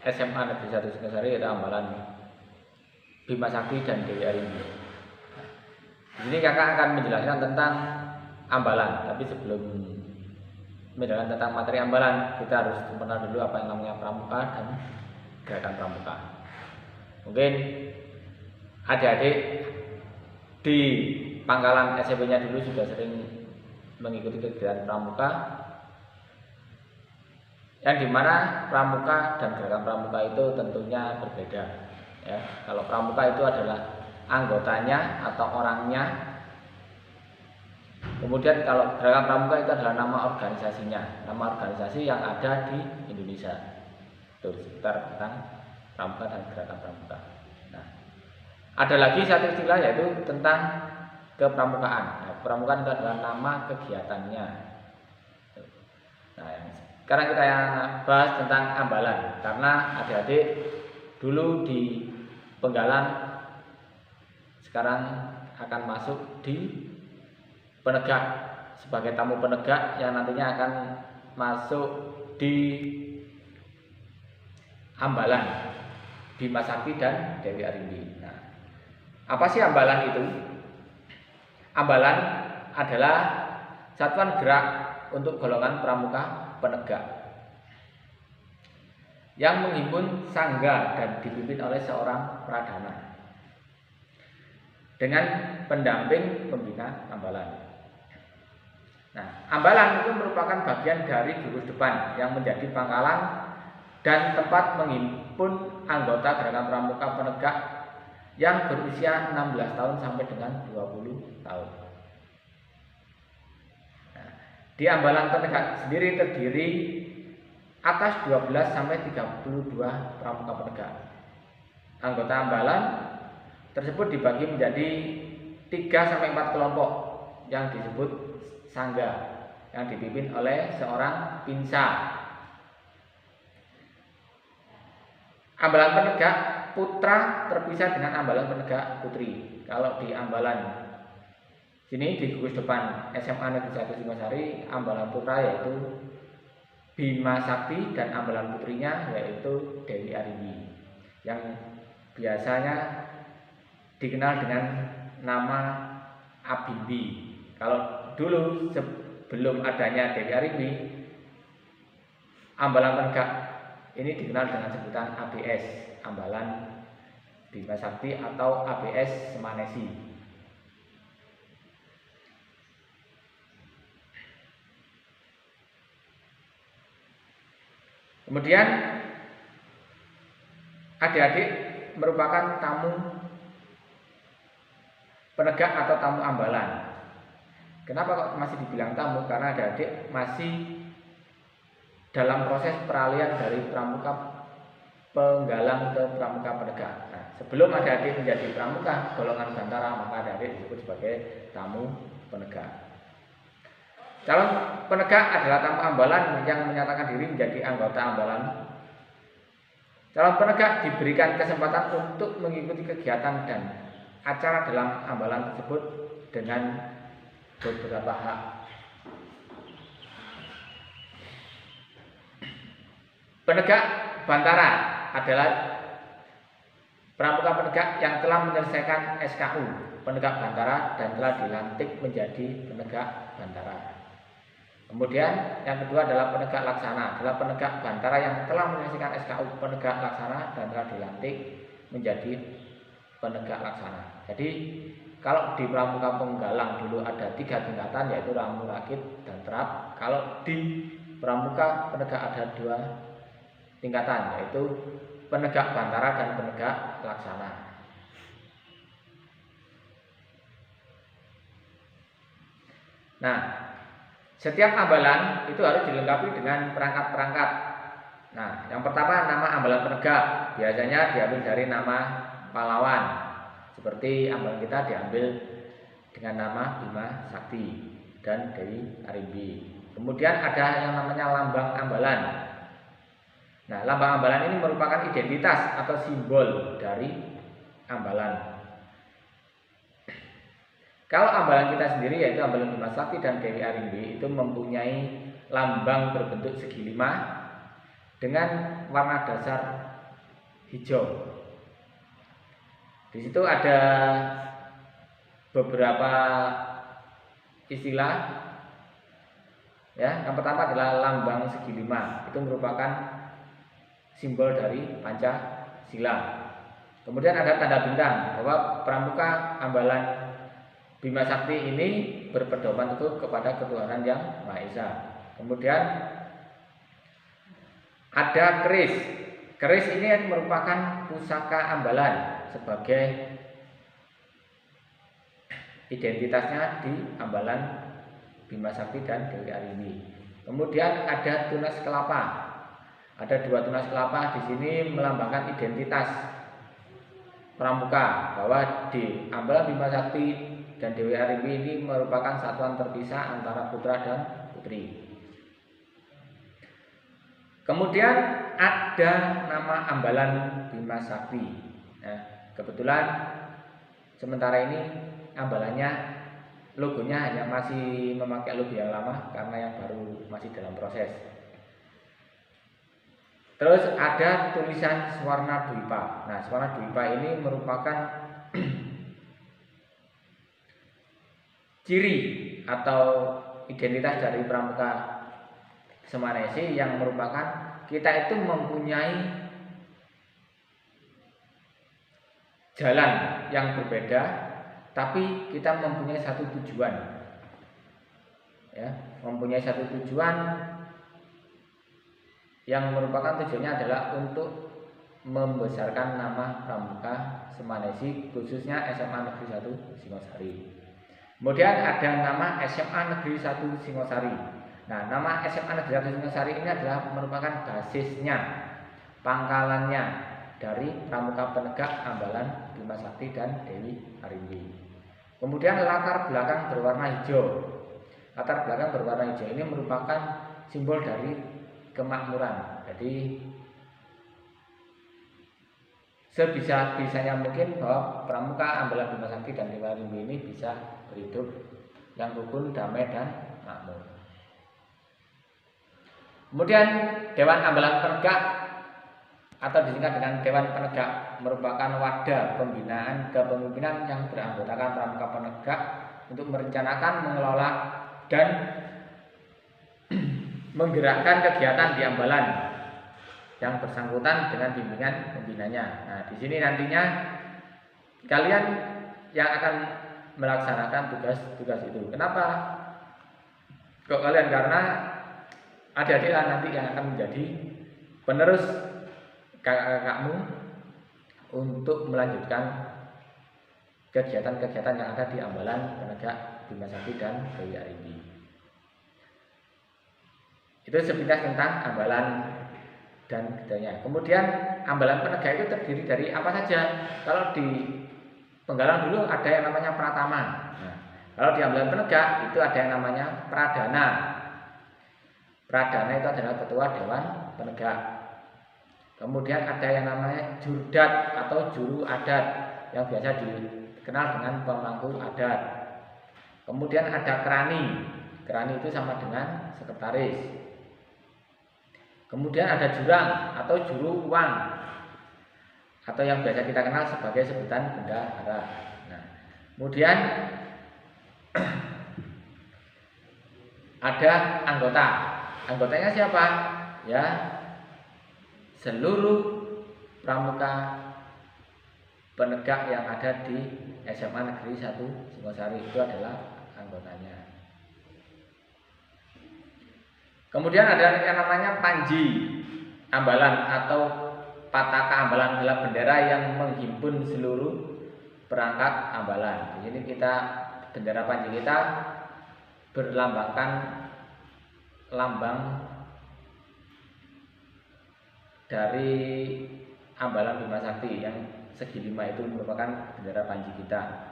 SMA Negeri 1 Singasari yaitu Ambalan Bima Sakti dan Dewi Arimbi. Di sini kakak akan menjelaskan tentang ambalan, tapi sebelum menjelaskan tentang materi ambalan, kita harus mengenal dulu apa yang namanya pramuka dan gerakan pramuka. Mungkin adik-adik di Pangkalan SMP-nya dulu sudah sering mengikuti kegiatan pramuka, yang dimana pramuka dan gerakan pramuka itu tentunya berbeda. Ya, kalau pramuka itu adalah anggotanya atau orangnya. Kemudian kalau gerakan pramuka itu adalah nama organisasinya, nama organisasi yang ada di Indonesia. Itu sekitar tentang pramuka dan gerakan pramuka. Nah, ada lagi satu istilah yaitu tentang kepramukaan. Nah, pramukaan itu adalah nama kegiatannya. Nah, sekarang kita bahas tentang ambalan, karena adik-adik dulu di Penggalan sekarang akan masuk di penegak sebagai tamu penegak yang nantinya akan masuk di Ambalan Bima Sakti dan Dewi Arimbi. Nah, apa sih ambalan itu? Ambalan adalah satuan gerak untuk golongan pramuka penegak yang menghimpun sangga dan dipimpin oleh seorang pradana dengan pendamping pembina ambalan. Nah, ambalan itu merupakan bagian dari jurus depan yang menjadi pangkalan dan tempat menghimpun anggota gerakan pramuka penegak yang berusia 16 tahun sampai dengan 20 tahun. Nah, di ambalan penegak sendiri terdiri atas 12 sampai 32 pramuka penegak. Anggota ambalan tersebut dibagi menjadi 3 sampai 4 kelompok yang disebut sangga yang dipimpin oleh seorang pinsa. Ambalan penegak putra terpisah dengan ambalan penegak putri. Kalau di ambalan sini di gugus depan SMA Negeri 1 Singasari, ambalan putra yaitu Bima Sakti dan ambalan putrinya yaitu Dewi Arimbi yang biasanya dikenal dengan nama Abimbi. Kalau dulu sebelum adanya Dewi Arimbi, ambalan penegak ini dikenal dengan sebutan ABS, Ambalan Bima Sakti atau ABS Semanesi. Kemudian adik-adik merupakan tamu penegak atau tamu ambalan. Kenapa kok masih dibilang tamu? Karena adik-adik masih dalam proses peralihan dari pramuka penggalang ke pramuka penegak. Nah, sebelum adik-adik menjadi pramuka golongan bantara, maka adik-adik disebut sebagai tamu penegak. Calon penegak adalah tamu ambalan yang menyatakan diri menjadi anggota ambalan. Calon penegak diberikan kesempatan untuk mengikuti kegiatan dan acara dalam ambalan tersebut dengan beberapa hak. Penegak bantara adalah pramuka penegak yang telah menyelesaikan SKU penegak bantara dan telah dilantik menjadi penegak bantara. Kemudian yang kedua adalah penegak laksana, adalah penegak bantara yang telah menyelesaikan SKU penegak laksana dan telah dilantik menjadi penegak laksana. Jadi kalau di pramuka penggalang dulu ada 3 tingkatan, yaitu ramu, rakit, dan terap. Kalau di pramuka penegak ada 2 tingkatan, yaitu penegak bantara dan penegak laksana. Nah, setiap ambalan itu harus dilengkapi dengan perangkat-perangkat. Nah, yang pertama nama ambalan penegak, biasanya diambil dari nama pahlawan. Seperti ambalan kita diambil dengan nama Bima Sakti dan Dewi Arimbi. Kemudian ada yang namanya lambang ambalan. Nah, lambang ambalan ini merupakan identitas atau simbol dari ambalan. Kalau ambalan kita sendiri yaitu ambalan Bima Sakti dan Dewi Arimbi itu mempunyai lambang berbentuk segi 5 dengan warna dasar hijau. Di situ ada beberapa istilah. Ya, yang pertama adalah lambang segi 5. Itu merupakan simbol dari Pancasila. Kemudian ada tanda bintang bahwa Pramuka Ambalan Bima Sakti ini berpedoman teguh kepada ketuhanan yang Maha Esa. Kemudian ada keris. Keris ini merupakan pusaka Ambalan sebagai identitasnya di Ambalan Bima Sakti dan Dewi Arimbi. Kemudian ada tunas kelapa. Ada 2 tunas kelapa di sini melambangkan identitas Pramuka, bahwa di Ambalan Bima Sakti dan Dewi Arimbi ini merupakan satuan terpisah antara putra dan putri. Kemudian ada nama Ambalan Bima Sakti. Nah, kebetulan sementara ini ambalannya logonya hanya masih memakai logo yang lama karena yang baru masih dalam proses. Terus ada tulisan Swarna Dwipa. Nah, Swarna Dwipa ini merupakan ciri atau identitas dari Pramuka Semaresi, yang merupakan kita itu mempunyai jalan yang berbeda, tapi kita mempunyai satu tujuan. Ya, mempunyai satu tujuan yang merupakan tujuannya adalah untuk membesarkan nama Pramuka Semaresi, khususnya SMA Negeri 1 Singosari. Kemudian ada nama SMA Negeri 1 Singosari. Nah, nama SMA Negeri 1 Singosari ini adalah merupakan basisnya, pangkalannya dari Pramuka Penegak Ambalan Bima Sakti dan Dewi Arimbi. Kemudian latar belakang berwarna hijau. Latar belakang berwarna hijau ini merupakan simbol dari kemakmuran. Jadi sebisa-bisanya mungkin bahwa Pramuka Ambalan Bima Sakti dan Dewi Arimbi ini bisa berhidup yang rukun, damai, dan makmur. Kemudian Dewan Ambalan Penegak atau disingkat dengan Dewan Penegak merupakan wadah pembinaan kepemimpinan yang beranggotakan Pramuka Penegak untuk merencanakan, mengelola, dan menggerakkan kegiatan di Ambalan yang bersangkutan dengan bimbingan pembinanya. Nah, di sini nantinya kalian yang akan melaksanakan tugas-tugas itu. Kenapa kok kalian? Karena adik-adiklah nanti yang akan menjadi penerus kakak-kakakmu untuk melanjutkan kegiatan-kegiatan yang ada di Ambalan Penegak Bima Sakti dan Dewi Arimbi. Itu sepintas tentang Ambalan dan gedanya. Kemudian Ambalan Penegak itu terdiri dari apa saja? Kalau di Penggalang dulu ada yang namanya Pratama. Nah, kalau di Ambalan Penegak itu ada yang namanya Pradana. Pradana itu adalah ketua Dewan Penegak. Kemudian ada yang namanya Jurdat atau juru adat yang biasa dikenal dengan pemangku adat. Kemudian ada Kerani. Kerani itu sama dengan sekretaris. Kemudian ada jurang atau juru uang, atau yang biasa kita kenal sebagai sebutan bendahara. Nah, kemudian ada anggota. Anggotanya siapa? Ya, seluruh Pramuka Penegak yang ada di SMA Negeri 1 Singosari itu adalah anggotanya. Kemudian ada yang namanya Panji Ambalan atau Pataka Ambalan, adalah bendera yang menghimpun seluruh perangkat Ambalan. Di sini bendera Panji kita berlambangkan lambang dari Ambalan Bima Sakti yang segi 5 itu merupakan bendera Panji kita.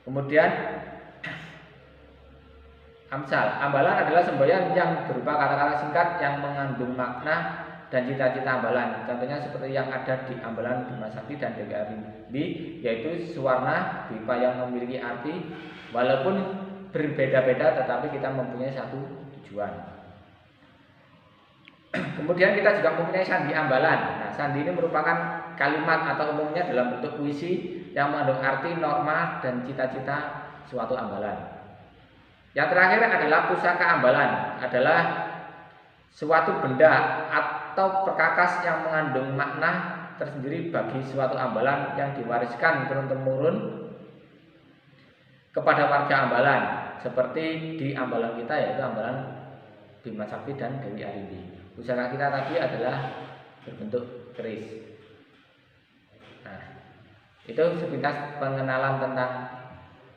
Kemudian Amsal. Ambalan adalah semboyan yang berupa kata-kata singkat yang mengandung makna dan cita-cita Ambalan. Contohnya seperti yang ada di Ambalan Bima Sakti dan Dewi Arimbi, yaitu Swarna Dwipa yang memiliki arti walaupun berbeda-beda tetapi kita mempunyai satu tujuan. Kemudian kita juga mempunyai sandi ambalan. Nah, sandi ini merupakan kalimat atau umumnya dalam bentuk puisi yang mengandung arti, norma, dan cita-cita suatu ambalan. Yang terakhir adalah pusaka ambalan, adalah suatu benda atau perkakas yang mengandung makna tersendiri bagi suatu ambalan yang diwariskan turun-temurun kepada warga ambalan, seperti di ambalan kita yaitu ambalan Bima Sakti dan Dewi Arimbi. Pusaka kita tadi adalah berbentuk keris. Nah, itu sepintas pengenalan tentang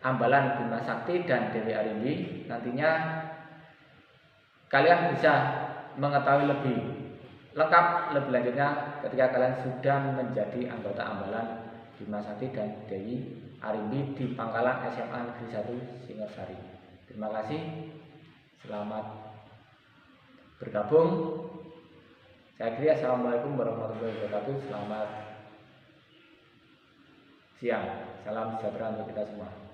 ambalan Bima Sakti dan Dewi Arimbi. Nantinya kalian bisa mengetahui lebih lengkap, lebih lanjutnya ketika kalian sudah menjadi anggota ambalan Bima Sakti dan Dewi Arimbi di Pangkalan SMA Negeri 1 Singosari. Terima kasih. Selamat bergabung. Saya kira assalamualaikum warahmatullahi wabarakatuh. Selamat siang. Salam sejahtera untuk kita semua.